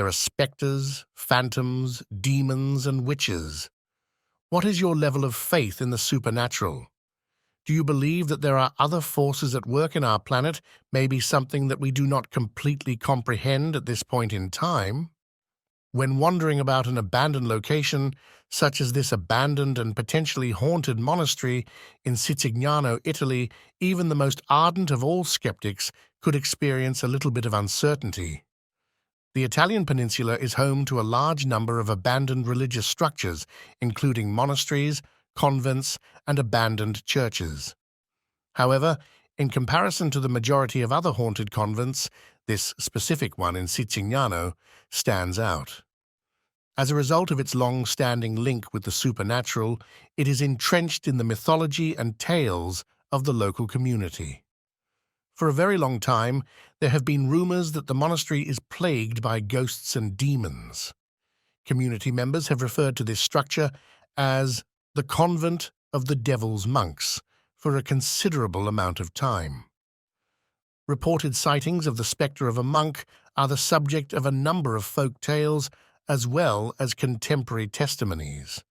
There are specters, phantoms, demons, and witches. What is your level of faith in the supernatural? Do you believe that there are other forces at work in our planet, maybe something that we do not completely comprehend at this point in time? When wandering about an abandoned location, such as this abandoned and potentially haunted monastery in Sicigliano, Italy, even the most ardent of all skeptics could experience a little bit of uncertainty. The Italian peninsula is home to a large number of abandoned religious structures, including monasteries, convents, and abandoned churches. However, in comparison to the majority of other haunted convents, this specific one in Sicigliano stands out. As a result of its long-standing link with the supernatural, it is entrenched in the mythology and tales of the local community. For a very long time, there have been rumors that the monastery is plagued by ghosts and demons. Community members have referred to this structure as the Convent of the Devil's Monks for a considerable amount of time. Reported sightings of the spectre of a monk are the subject of a number of folk tales as well as contemporary testimonies.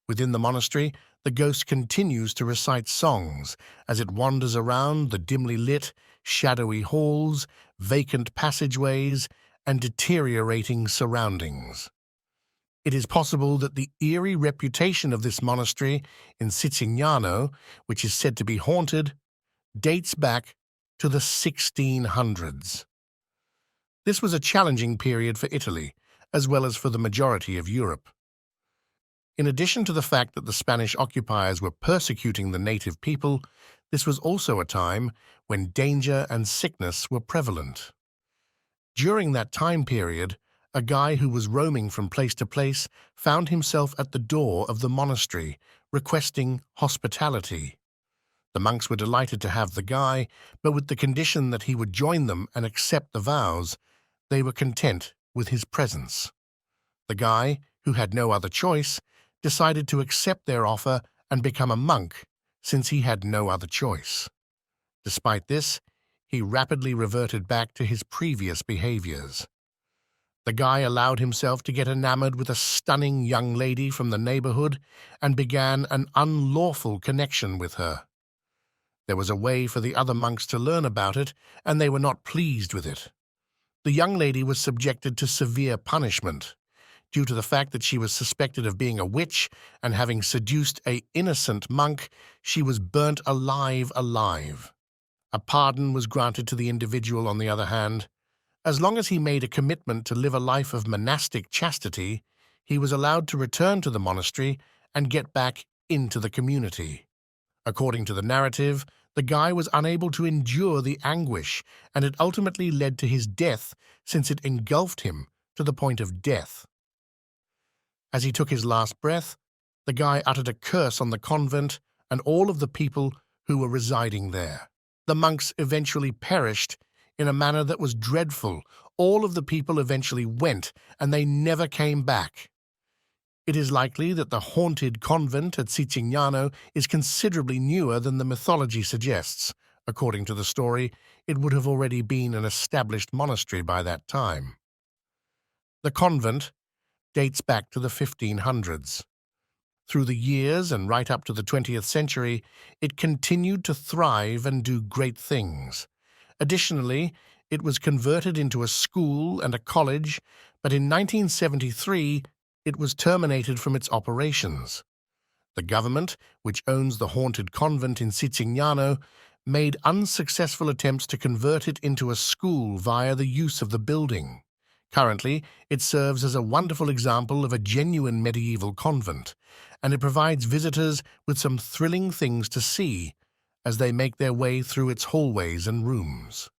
Within the monastery, the ghost continues to recite songs as it wanders around the dimly lit, shadowy halls, vacant passageways, and deteriorating surroundings. It is possible that the eerie reputation of this monastery in Sicigliano, which is said to be haunted, dates back to the 1600s. This was a challenging period for Italy, as well as for the majority of Europe. In addition to the fact that the Spanish occupiers were persecuting the native people, this was also a time when danger and sickness were prevalent. During that time period, a guy who was roaming from place to place found himself at the door of the monastery, requesting hospitality. The monks were delighted to have the guy, but with the condition that he would join them and accept the vows, they were content with his presence. The guy, who had no other choice, decided to accept their offer and become a monk, since he had no other choice. Despite this, he rapidly reverted back to his previous behaviors. The guy allowed himself to get enamored with a stunning young lady from the neighborhood and began an unlawful connection with her. There was a way for the other monks to learn about it, and they were not pleased with it. The young lady was subjected to severe punishment. Due to the fact that she was suspected of being a witch and having seduced an innocent monk, she was burnt alive. A pardon was granted to the individual, on the other hand. As long as he made a commitment to live a life of monastic chastity, he was allowed to return to the monastery and get back into the community. According to the narrative, the guy was unable to endure the anguish, and it ultimately led to his death since it engulfed him to the point of death. As he took his last breath, the guy uttered a curse on the convent and all of the people who were residing there. The monks eventually perished in a manner that was dreadful. All of the people eventually went, and they never came back. It is likely that the haunted convent at Sicigliano is considerably newer than the mythology suggests. According to the story, it would have already been an established monastery by that time. The convent dates back to the 1500s. Through the years and right up to the 20th century, it continued to thrive and do great things. Additionally, it was converted into a school and a college, but in 1973, it was terminated from its operations. The government, which owns the haunted convent in Sicigliano, made unsuccessful attempts to convert it into a school via the use of the building. Currently, it serves as a wonderful example of a genuine medieval convent, and it provides visitors with some thrilling things to see as they make their way through its hallways and rooms.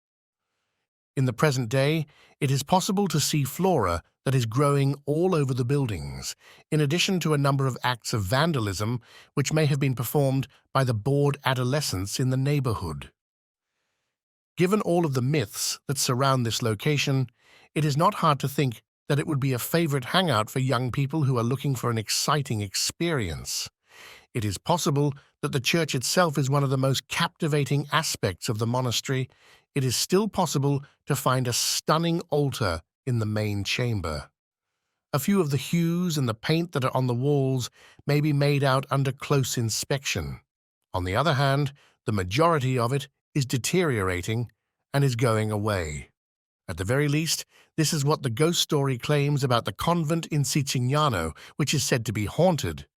In the present day, it is possible to see flora that is growing all over the buildings, in addition to a number of acts of vandalism which may have been performed by the bored adolescents in the neighborhood. Given all of the myths that surround this location, it is not hard to think that it would be a favorite hangout for young people who are looking for an exciting experience. It is possible that the church itself is one of the most captivating aspects of the monastery. It is still possible to find a stunning altar in the main chamber. A few of the hues and the paint that are on the walls may be made out under close inspection. On the other hand, the majority of it is deteriorating and is going away. At the very least, this is what the ghost story claims about the convent in Siciliano, which is said to be haunted.